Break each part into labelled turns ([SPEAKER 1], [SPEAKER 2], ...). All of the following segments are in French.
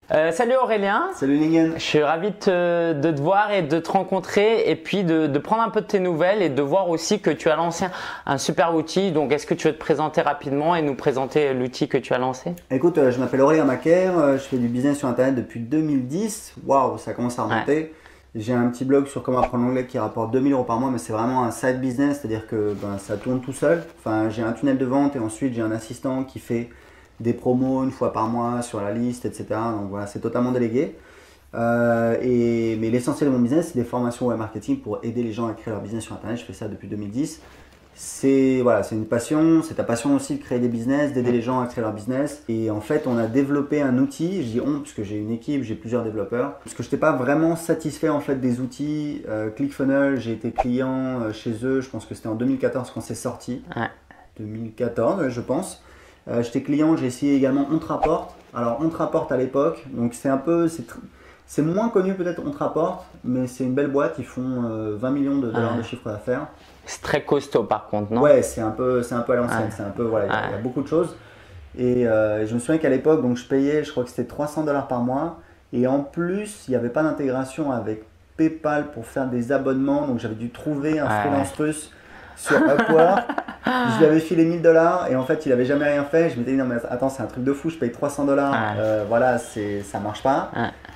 [SPEAKER 1] Salut Aurélien.
[SPEAKER 2] Salut Ningen.
[SPEAKER 1] Je suis ravi de te voir et de te rencontrer et puis de prendre un peu de tes nouvelles et de voir aussi que tu as lancé un super outil. Donc, est-ce que tu veux te présenter rapidement et nous présenter l'outil que tu as lancé?
[SPEAKER 2] Écoute, je m'appelle Aurélien Macaire, je fais du business sur Internet depuis 2010. Waouh, ça commence à remonter. Ouais. J'ai un petit blog sur comment apprendre l'anglais qui rapporte 2000 € par mois, mais c'est vraiment un side business, c'est-à-dire que ça tourne tout seul. Enfin, j'ai un tunnel de vente et ensuite j'ai un assistant qui fait des promos une fois par mois sur la liste, etc. Donc voilà, c'est totalement délégué. Mais l'essentiel de mon business, c'est des formations web marketing pour aider les gens à créer leur business sur Internet. Je fais ça depuis 2010. C'est une passion, c'est ta passion aussi de créer des business, d'aider les gens à créer leur business. Et en fait, on a développé un outil, je dis on, parce que j'ai une équipe, j'ai plusieurs développeurs. Parce que je n'étais pas vraiment satisfait en fait des outils. ClickFunnels, j'ai été client chez eux, je pense que c'était en 2014 quand c'est sorti. Ouais. 2014, je pense. J'étais client, j'ai essayé également OnTraport. Alors OnTraport à l'époque, donc c'est moins connu peut-être OnTraport, mais c'est une belle boîte, ils font 20 millions de dollars de chiffre d'affaires.
[SPEAKER 1] C'est très costaud par contre, non?
[SPEAKER 2] Ouais, c'est un peu à l'ancienne, c'est un peu, voilà, il y a beaucoup de choses. Et je me souviens qu'à l'époque, donc je payais, je crois que c'était 300 $ par mois, et en plus, il n'y avait pas d'intégration avec PayPal pour faire des abonnements, donc j'avais dû trouver un freelance russe sur Upwork. Je lui avais filé 1000 $ et en fait il avait jamais rien fait. Je m'étais dit non mais attends, c'est un truc de fou, je paye 300 $, voilà, ça marche pas.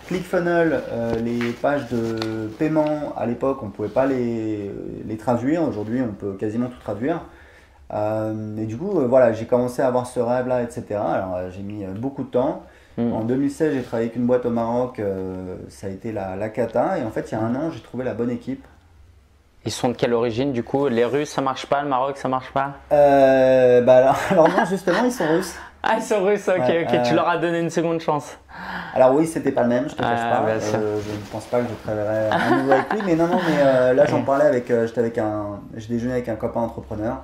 [SPEAKER 2] ClickFunnels, les pages de paiement à l'époque on pouvait pas les traduire, aujourd'hui on peut quasiment tout traduire. Et du coup voilà, j'ai commencé à avoir ce rêve là, etc. Alors j'ai mis beaucoup de temps. En 2016 j'ai travaillé avec une boîte au Maroc, ça a été la cata, et en fait il y a un an j'ai trouvé la bonne équipe.
[SPEAKER 1] Ils sont de quelle origine du coup? Les Russes ça marche pas, le Maroc ça marche pas?
[SPEAKER 2] Alors non, justement ils sont russes.
[SPEAKER 1] Ah, ils sont russes, ok, tu leur as donné une seconde chance.
[SPEAKER 2] Alors oui, c'était pas le même, je te cache pas. Je ne pense pas que je travaillerai à nouveau avec lui, mais non, mais là j'en parlais avec, j'ai déjeuné avec un copain entrepreneur.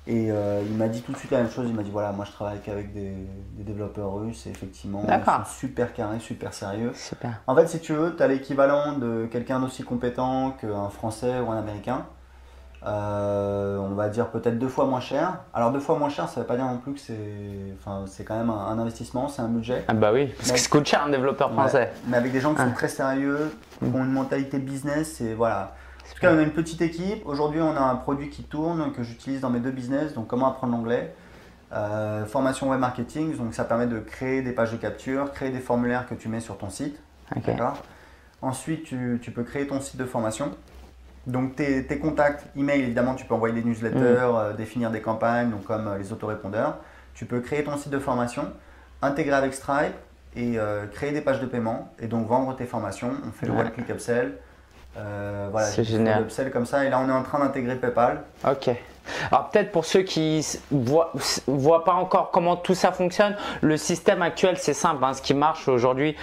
[SPEAKER 2] Et il m'a dit tout de suite la même chose, il m'a dit voilà, moi je travaille qu'avec des développeurs russes et effectivement ils sont super carrés, super sérieux.
[SPEAKER 1] Super.
[SPEAKER 2] En fait si tu veux, tu as l'équivalent de quelqu'un d'aussi compétent qu'un Français ou un Américain. On va dire peut-être 2 fois moins cher. Alors 2 fois moins cher, ça ne veut pas dire non plus que c'est quand même un investissement, c'est un budget.
[SPEAKER 1] Ah bah oui, parce que ça coûte cher un développeur français.
[SPEAKER 2] Ouais, mais avec des gens qui sont très sérieux, qui ont une mentalité business, et voilà. En tout cas, on a une petite équipe. Aujourd'hui, on a un produit qui tourne, que j'utilise dans mes 2 business. Donc, comment apprendre l'anglais, formation web marketing. Donc, ça permet de créer des pages de capture, créer des formulaires que tu mets sur ton site. D'accord. Ensuite, tu peux créer ton site de formation. Donc, tes contacts, email, évidemment, tu peux envoyer des newsletters, définir des campagnes, donc comme les autorépondeurs. Tu peux créer ton site de formation, intégrer avec Stripe et créer des pages de paiement et donc vendre tes formations. On fait le One Click Upsell. Voilà,
[SPEAKER 1] c'est génial.
[SPEAKER 2] Upsell comme ça, et là on est en train d'intégrer PayPal.
[SPEAKER 1] Ok. Alors peut-être pour ceux qui voient pas encore comment tout ça fonctionne, le système actuel c'est simple, ce qui marche aujourd'hui.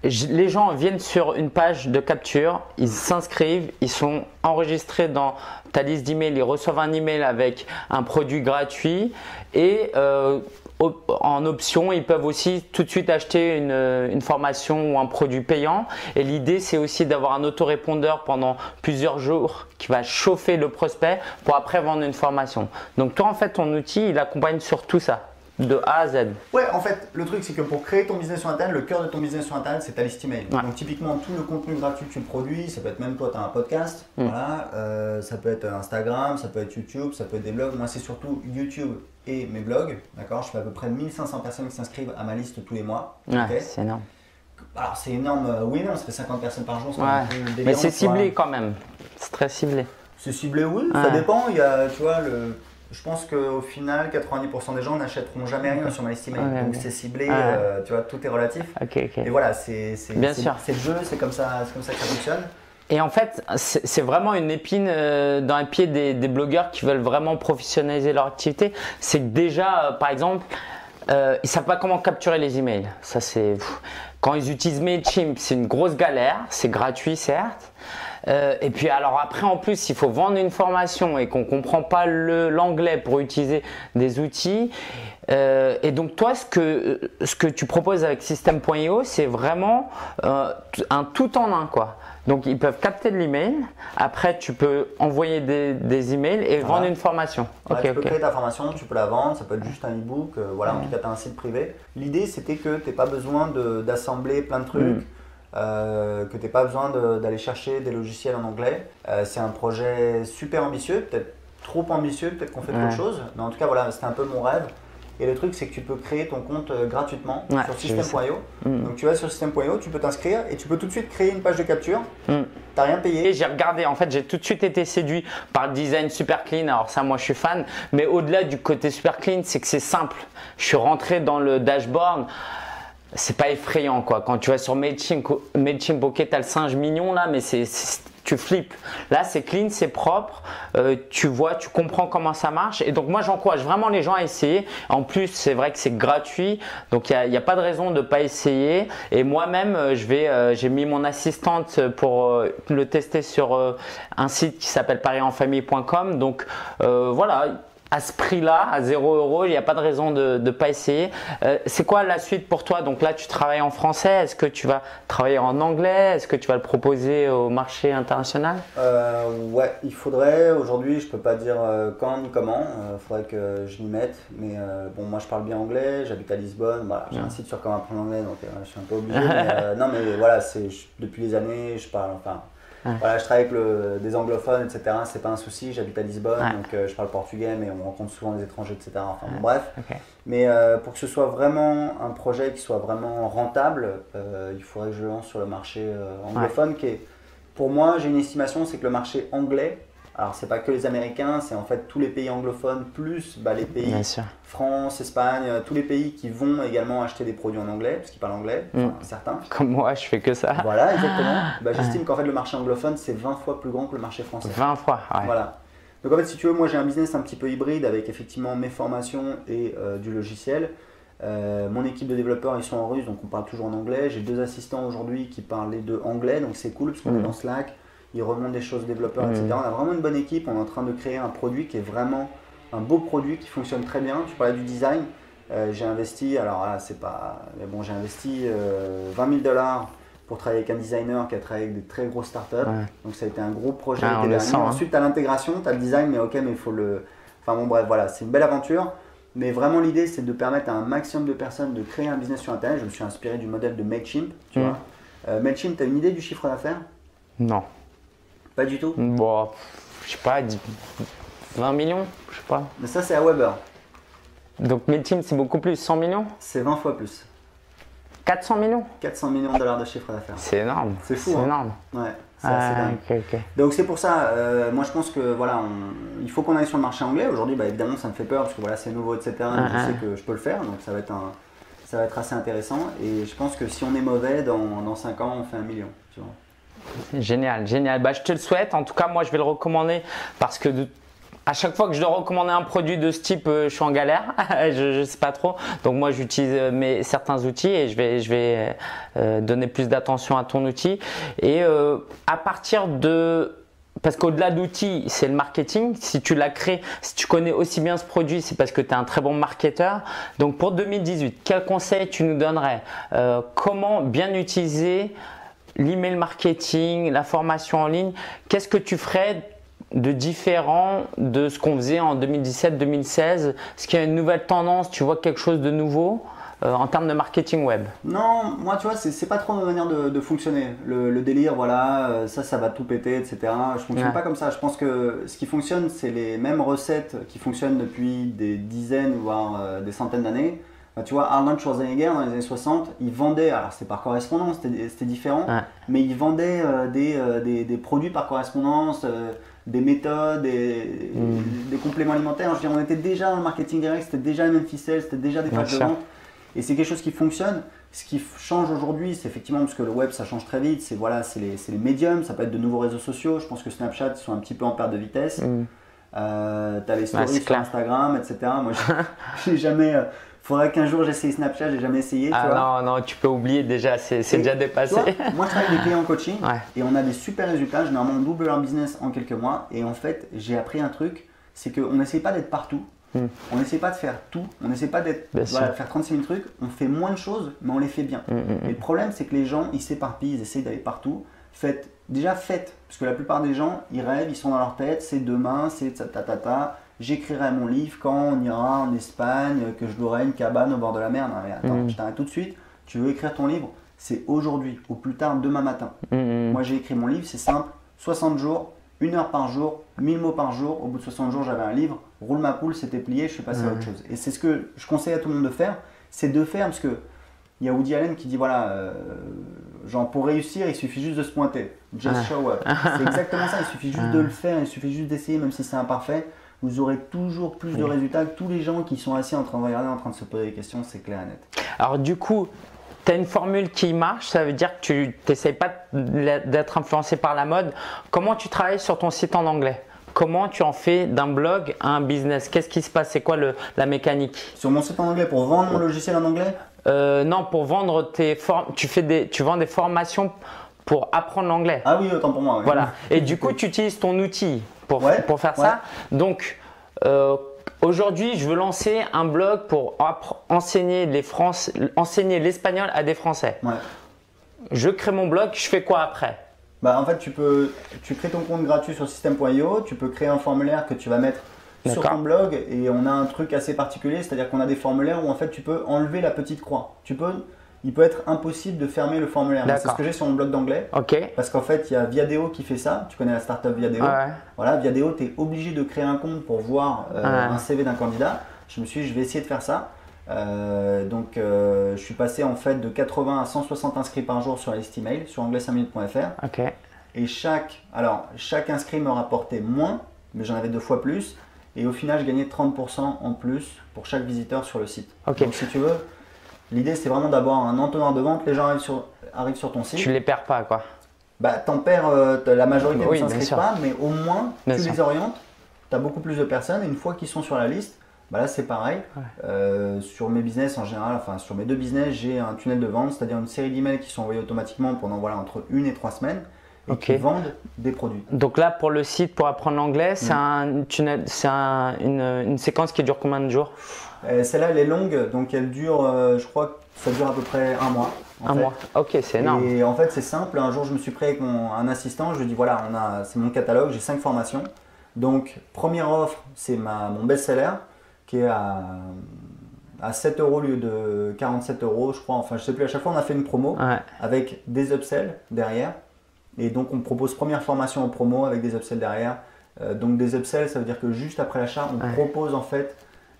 [SPEAKER 1] Les gens viennent sur une page de capture, ils s'inscrivent, ils sont enregistrés dans ta liste d'emails, ils reçoivent un email avec un produit gratuit et en option, ils peuvent aussi tout de suite acheter une formation ou un produit payant. Et l'idée, c'est aussi d'avoir un autorépondeur pendant plusieurs jours qui va chauffer le prospect pour après vendre une formation. Donc toi, en fait, ton outil, il accompagne sur tout ça, de A à Z.
[SPEAKER 2] Ouais, en fait, le truc, c'est que pour créer ton business sur Internet, le cœur de ton business sur Internet, c'est ta liste email. Donc typiquement, tout le contenu gratuit que tu produis, ça peut être même toi, tu as un podcast, voilà, ça peut être Instagram, ça peut être YouTube, ça peut être des blogs. Moi, c'est surtout YouTube et mes blogs, d'accord. Je fais à peu près 1500 personnes qui s'inscrivent à ma liste tous les mois.
[SPEAKER 1] Ouais, c'est énorme.
[SPEAKER 2] Alors c'est énorme, oui non, ça fait 50 personnes par jour.
[SPEAKER 1] Mais c'est ciblé quand même, c'est très ciblé.
[SPEAKER 2] C'est ciblé, oui, ça dépend. Il y a, tu vois, je pense qu'au final, 90% des gens n'achèteront jamais rien sur ma liste email. Donc c'est ciblé, tu vois, tout est relatif. Et voilà, c'est le jeu, c'est comme ça que ça fonctionne.
[SPEAKER 1] Et en fait, c'est vraiment une épine dans les pieds des blogueurs qui veulent vraiment professionnaliser leur activité. C'est que déjà, par exemple, ils ne savent pas comment capturer les emails. Ça, quand ils utilisent Mailchimp, c'est une grosse galère. C'est gratuit, certes. Et puis alors après en plus il faut vendre une formation et qu'on ne comprend pas l'anglais pour utiliser des outils. Et donc toi ce que tu proposes avec System.io c'est vraiment un tout en un quoi. Donc ils peuvent capter de l'email, après tu peux envoyer des emails et vendre une formation.
[SPEAKER 2] Ouais, tu peux créer ta formation, tu peux la vendre, ça peut être juste un e-book, voilà, en tout cas tu as un site privé. L'idée c'était que tu n'aies pas besoin d'assembler plein de trucs. Que tu n'aies pas besoin d'aller chercher des logiciels en anglais. C'est un projet super ambitieux, peut-être trop ambitieux, peut-être qu'on fait trop de choses, mais en tout cas voilà, c'était un peu mon rêve. Et le truc c'est que tu peux créer ton compte gratuitement sur System.io. Donc tu vas sur System.io, tu peux t'inscrire et tu peux tout de suite créer une page de capture. T'as rien payé.
[SPEAKER 1] Et j'ai regardé, en fait j'ai tout de suite été séduit par le design super clean, alors ça moi je suis fan, mais au-delà du côté super clean c'est que c'est simple. Je suis rentré dans le dashboard. C'est pas effrayant quoi. Quand tu vas sur Mailchimp, ok, t'as le singe mignon là, mais tu flippes. Là, c'est clean, c'est propre. Tu vois, tu comprends comment ça marche. Et donc, moi, j'encourage vraiment les gens à essayer. En plus, c'est vrai que c'est gratuit. Donc, il n'y a pas de raison de ne pas essayer. Et moi-même, j'ai mis mon assistante pour le tester sur un site qui s'appelle parienfamille.com. Donc, voilà. À ce prix-là, à 0 €, il n'y a pas de raison de ne pas essayer. C'est quoi la suite pour toi? Donc là, tu travailles en français. Est-ce que tu vas travailler en anglais? Est-ce que tu vas le proposer au marché international?
[SPEAKER 2] Ouais, il faudrait. Aujourd'hui, je ne peux pas dire quand ni comment. Il faudrait que je m'y mette. Mais bon, moi, je parle bien anglais. J'habite à Lisbonne. Voilà, j'ai un site sur comment apprendre l'anglais, donc je suis un peu obligé. Mais, non, mais voilà, depuis les années, je parle. Enfin, voilà, je travaille avec des anglophones, etc. C'est pas un souci. J'habite à Lisbonne, donc je parle portugais, mais on rencontre souvent des étrangers, etc. Enfin, bon, bref. Mais pour que ce soit vraiment un projet qui soit vraiment rentable, il faudrait que je lance sur le marché anglophone, qui est, pour moi, j'ai une estimation, c'est que le marché anglais, alors c'est pas que les Américains, c'est en fait tous les pays anglophones plus les pays France, Espagne, tous les pays qui vont également acheter des produits en anglais, parce qu'ils parlent anglais, certains.
[SPEAKER 1] Comme moi, je fais que ça.
[SPEAKER 2] Voilà, exactement. J'estime qu'en fait le marché anglophone c'est 20 fois plus grand que le marché français.
[SPEAKER 1] 20 fois, ouais.
[SPEAKER 2] Voilà. Donc en fait si tu veux, moi j'ai un business un petit peu hybride avec effectivement mes formations et du logiciel. Mon équipe de développeurs ils sont en russe, donc on parle toujours en anglais. J'ai 2 assistants aujourd'hui qui parlent les 2 anglais, donc c'est cool parce qu'on est dans Slack. Ils remontent des choses aux développeurs, etc. On a vraiment une bonne équipe. On est en train de créer un produit qui est vraiment un beau produit qui fonctionne très bien. Tu parlais du design. J'ai investi, alors là, c'est pas. Mais bon, j'ai investi 20 000 $ pour travailler avec un designer qui a travaillé avec des très grosses startups. Donc ça a été un gros projet. Ensuite, tu as l'intégration, tu as le design, mais ok, mais il faut le. Enfin bon, bref, voilà, c'est une belle aventure. Mais vraiment, l'idée, c'est de permettre à un maximum de personnes de créer un business sur Internet. Je me suis inspiré du modèle de Mailchimp. Tu vois. Mailchimp, tu as une idée du chiffre d'affaires?
[SPEAKER 1] Non.
[SPEAKER 2] Pas du tout?
[SPEAKER 1] Bon, je sais pas, 20 millions, je sais pas.
[SPEAKER 2] Mais ça, c'est à Weber.
[SPEAKER 1] Donc Mailchimp, c'est beaucoup plus, 100 millions?
[SPEAKER 2] C'est 20 fois plus.
[SPEAKER 1] 400 millions?
[SPEAKER 2] 400 millions de dollars de chiffre d'affaires.
[SPEAKER 1] C'est énorme.
[SPEAKER 2] C'est fou.
[SPEAKER 1] C'est
[SPEAKER 2] hein.
[SPEAKER 1] énorme.
[SPEAKER 2] Ouais, c'est assez dingue.
[SPEAKER 1] Okay.
[SPEAKER 2] Donc c'est pour ça, moi je pense que voilà, il faut qu'on aille sur le marché anglais. Aujourd'hui, évidemment, ça me fait peur parce que voilà, c'est nouveau, etc. Donc je sais que je peux le faire, donc ça va être assez intéressant. Et je pense que si on est mauvais, dans 5 ans, on fait 1 million. Tu vois.
[SPEAKER 1] Génial, génial. Je te le souhaite. En tout cas, moi, je vais le recommander parce que à chaque fois que je dois recommander un produit de ce type, je suis en galère. Je ne sais pas trop. Donc moi, j'utilise certains outils et je vais donner plus d'attention à ton outil. Et à partir de... Parce qu'au-delà d'outils, c'est le marketing. Si tu l'as créé, si tu connais aussi bien ce produit, c'est parce que tu es un très bon marketeur. Donc pour 2018, quel conseil tu nous donnerais? Comment bien utiliser l'email marketing, la formation en ligne? Qu'est-ce que tu ferais de différent de ce qu'on faisait en 2017-2016? Est-ce qu'il y a une nouvelle tendance? Tu vois quelque chose de nouveau en termes de marketing web?
[SPEAKER 2] Non, moi tu vois, c'est pas trop ma manière de fonctionner. Le délire, voilà, ça va tout péter, etc. Je fonctionne pas comme ça. Je pense que ce qui fonctionne, c'est les mêmes recettes qui fonctionnent depuis des dizaines, voire des centaines d'années. Tu vois, Arnold Schwarzenegger dans les années 60, il vendait, alors c'était par correspondance, c'était différent, mais il vendait des produits par correspondance, des méthodes, des compléments alimentaires. Je veux dire, on était déjà dans le marketing direct, c'était déjà les mêmes ficelles, c'était déjà des pages de vente. Et c'est quelque chose qui fonctionne. Ce qui change aujourd'hui, c'est effectivement, parce que le web ça change très vite, c'est les médiums, ça peut être de nouveaux réseaux sociaux. Je pense que Snapchat, ils sont un petit peu en perte de vitesse. T'as les stories sur
[SPEAKER 1] clair.
[SPEAKER 2] Instagram, etc. Moi, j'ai jamais. Faudrait qu'un jour j'essaye Snapchat, j'ai jamais essayé. Tu vois.
[SPEAKER 1] Non, tu peux oublier déjà, c'est déjà dépassé.
[SPEAKER 2] Tu vois, moi, je travaille avec des clients en coaching
[SPEAKER 1] Ouais.
[SPEAKER 2] et on a des super résultats. Généralement, on double leur business en quelques mois. Et en fait, j'ai appris un truc, c'est qu'on n'essaye pas d'être partout. On n'essaie pas de faire tout, on n'essaie pas d'être, de faire 36 000 trucs, on fait moins de choses, mais on les fait bien. Et le problème, c'est que les gens, ils s'éparpillent, ils essayent d'aller partout. Faites, parce que la plupart des gens, ils rêvent, ils sont dans leur tête, c'est demain, c'est ta. J'écrirai mon livre quand on ira en Espagne, que je louerai une cabane au bord de la mer. Non, mais attends, je t'arrête tout de suite. Tu veux écrire ton livre, c'est aujourd'hui, au plus tard demain matin. Moi, j'ai écrit mon livre, c'est simple, 60 jours, 1 heure par jour, 1000 mots par jour. Au bout de 60 jours, j'avais un livre. Roule ma poule, c'était plié, je suis passé à autre chose. Et c'est ce que je conseille à tout le monde de faire, c'est de faire parce que il y a Woody Allen qui dit voilà, genre pour réussir, il suffit juste de se pointer. Just show up. C'est exactement ça, il suffit juste de le faire, il suffit juste d'essayer, même si c'est imparfait. Vous aurez toujours plus de résultats que tous les gens qui sont assis en train de regarder, en train de se poser des questions, c'est clair et net.
[SPEAKER 1] Alors du coup, tu as une formule qui marche, ça veut dire que tu n'essayes pas d'être influencé par la mode. Comment tu travailles sur ton site en anglais? Comment tu en fais d'un blog à un business? Qu'est-ce qui se passe? C'est quoi la mécanique?
[SPEAKER 2] Sur mon site en anglais, pour vendre mon logiciel en anglais?
[SPEAKER 1] Non, pour vendre tu vends des formations pour apprendre l'anglais.
[SPEAKER 2] Ah oui, autant pour moi. Oui.
[SPEAKER 1] Voilà. Et du coup, tu utilises ton outil pour faire ça. Donc, aujourd'hui, je veux lancer un blog pour enseigner l'espagnol à des Français.
[SPEAKER 2] Ouais.
[SPEAKER 1] Je crée mon blog, je fais quoi après?
[SPEAKER 2] Bah, en fait, tu crées ton compte gratuit sur system.io, tu peux créer un formulaire que tu vas mettre sur ton blog et on a un truc assez particulier, c'est-à-dire qu'on a des formulaires où en fait tu peux enlever la petite croix. Il peut être impossible de fermer le formulaire. C'est ce que j'ai sur mon blog d'anglais. Parce qu'en fait, il y a Viadeo qui fait ça. Tu connais la startup Viadeo. Voilà, Viadeo, tu es obligé de créer un compte pour voir un CV d'un candidat. Je me suis dit, je vais essayer de faire ça. Je suis passé en fait de 80 à 160 inscrits par jour sur la liste email sur anglais5minutes.fr. Et chaque inscrit me rapportait moins, mais j'en avais 2 fois plus. Et au final, je gagnais 30% en plus pour chaque visiteur sur le site. Donc si tu veux, l'idée c'est vraiment d'avoir un entonnoir de vente. Les gens arrivent sur ton site.
[SPEAKER 1] Tu les perds pas quoi.
[SPEAKER 2] Bah, t'en perds, la majorité ne s'inscrivent pas, mais au moins tu les orientes. Tu as beaucoup plus de personnes et une fois qu'ils sont sur la liste, bah là c'est pareil. Sur mes business en général, enfin sur mes 2 business, j'ai un tunnel de vente, c'est-à-dire une série d'emails qui sont envoyés automatiquement pendant entre 1 et 3 semaines. Et qui vendent des produits.
[SPEAKER 1] Donc là, pour le site, pour apprendre l'anglais, c'est une séquence qui dure combien de jours?
[SPEAKER 2] Celle-là, elle est longue, donc elle dure, je crois que ça dure à peu près 1 mois.
[SPEAKER 1] Un mois, ok, c'est énorme.
[SPEAKER 2] Et en fait, c'est simple. Un jour, je me suis pris avec un assistant, je lui ai dit voilà, c'est mon catalogue, j'ai 5 formations. Donc, première offre, c'est mon best-seller qui est à 7 € au lieu de 47 €, je crois. Enfin, je sais plus, à chaque fois, on a fait une promo avec des upsells derrière. Et donc, on propose première formation en promo avec des upsells derrière. Donc, des upsells, ça veut dire que juste après l'achat, on propose en fait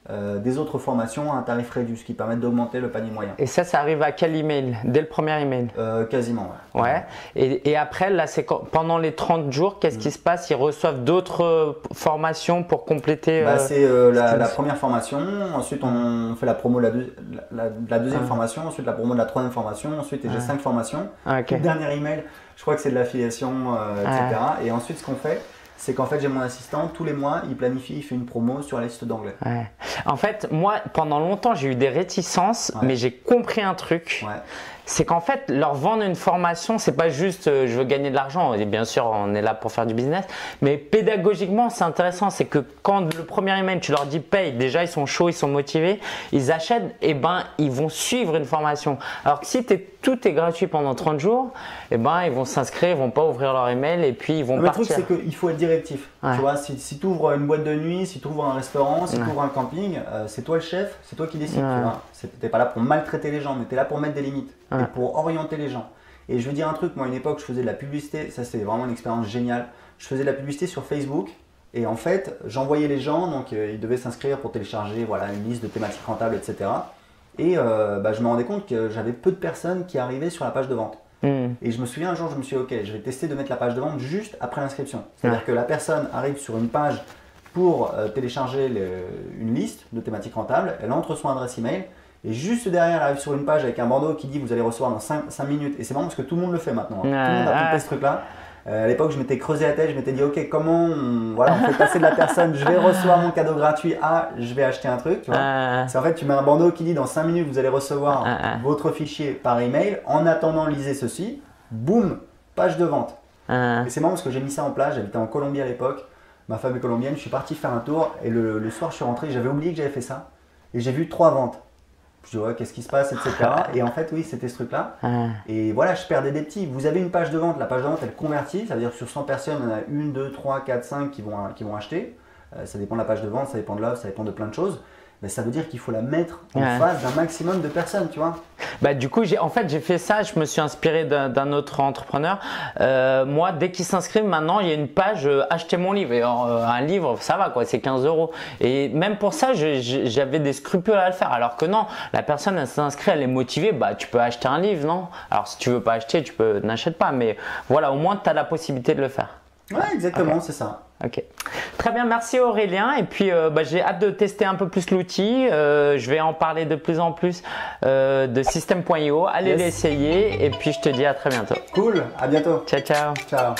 [SPEAKER 2] des autres formations à un tarif réduit, ce qui permet d'augmenter le panier moyen.
[SPEAKER 1] Et ça arrive à quel email? Dès le premier email?
[SPEAKER 2] Quasiment,
[SPEAKER 1] Et après, là, pendant les 30 jours, qu'est-ce qui se passe? Ils reçoivent d'autres formations pour compléter
[SPEAKER 2] c'est la première formation, ensuite on fait la promo de la deuxième formation, ensuite la promo de la troisième formation, ensuite j'ai 5 formations. Le dernier email, je crois que c'est de l'affiliation, etc. Et ensuite, ce qu'on fait, c'est qu'en fait, j'ai mon assistant, tous les mois, il planifie, il fait une promo sur la liste d'anglais.
[SPEAKER 1] En fait, moi, pendant longtemps, j'ai eu des réticences, mais j'ai compris un truc. C'est qu'en fait, leur vendre une formation, c'est pas juste je veux gagner de l'argent. Et bien sûr, on est là pour faire du business. Mais pédagogiquement, c'est intéressant. C'est que quand le premier email, tu leur dis paye, déjà, ils sont chauds, ils sont motivés, ils achètent, et ils vont suivre une formation. Alors que si tout est gratuit pendant 30 jours, ils vont s'inscrire, ils vont pas ouvrir leur email et puis ils vont partir.
[SPEAKER 2] Le truc, c'est qu'il faut être directif. Tu vois, si tu ouvres une boîte de nuit, si tu ouvres un restaurant, si tu ouvres un camping, c'est toi le chef, c'est toi qui décides. Tu n'es pas là pour maltraiter les gens, mais tu es là pour mettre des limites et pour orienter les gens. Et je veux dire un truc, moi à une époque, je faisais de la publicité, ça c'était vraiment une expérience géniale. Je faisais de la publicité sur Facebook et en fait, j'envoyais les gens, donc ils devaient s'inscrire pour télécharger une liste de thématiques rentables, etc. Et je me rendais compte que j'avais peu de personnes qui arrivaient sur la page de vente. Et je me souviens un jour, je me suis dit, ok, je vais tester de mettre la page de vente juste après l'inscription. C'est-à-dire que la personne arrive sur une page pour télécharger une liste de thématiques rentables, elle entre son adresse email et juste derrière, elle arrive sur une page avec un bandeau qui dit vous allez recevoir dans 5 minutes. Et c'est marrant parce que tout le monde le fait maintenant. Tout le monde a compris ce truc-là. À l'époque, je m'étais creusé la tête, je m'étais dit, ok, comment voilà, on fait passer de la personne, je vais recevoir mon cadeau gratuit à je vais acheter un truc. Tu vois. C'est en fait, tu mets un bandeau qui dit dans 5 minutes, vous allez recevoir votre fichier par email. En attendant, lisez ceci. Boum, page de vente. Et c'est marrant parce que j'ai mis ça en place. J'habitais en Colombie à l'époque. Ma femme est colombienne. Je suis parti faire un tour et le soir, je suis rentré. J'avais oublié que j'avais fait ça. Et j'ai vu 3 ventes. Je dis, ouais, qu'est-ce qui se passe, etc. Et en fait, oui, c'était ce truc-là. Et voilà, je perdais des petits. Vous avez une page de vente. La page de vente, elle convertit. Ça veut dire que sur 100 personnes, il y en a 1, 2, 3, 4, 5 qui vont acheter. Ça dépend de la page de vente, ça dépend de l'offre, ça dépend de plein de choses. Mais ça veut dire qu'il faut la mettre en face d'un maximum de personnes, tu vois.
[SPEAKER 1] Bah, du coup, j'ai fait ça, je me suis inspiré d'un autre entrepreneur. Moi, dès qu'ils s'inscrivent, maintenant, il y a une page acheter mon livre. Et un livre, ça va quoi, c'est 15 €. Et même pour ça, j'avais des scrupules à le faire. Alors que non, la personne, elle s'inscrit, elle est motivée, bah, tu peux acheter un livre, non? Alors, si tu veux pas acheter, n'achètes pas. Mais voilà, au moins, tu as la possibilité de le faire.
[SPEAKER 2] Ouais, exactement, c'est ça.
[SPEAKER 1] Ok, très bien, merci Aurélien. Et puis j'ai hâte de tester un peu plus l'outil. Je vais en parler de plus en plus de System.io. Allez l'essayer et puis je te dis à très bientôt.
[SPEAKER 2] Cool, à bientôt.
[SPEAKER 1] Ciao, ciao.
[SPEAKER 2] Ciao.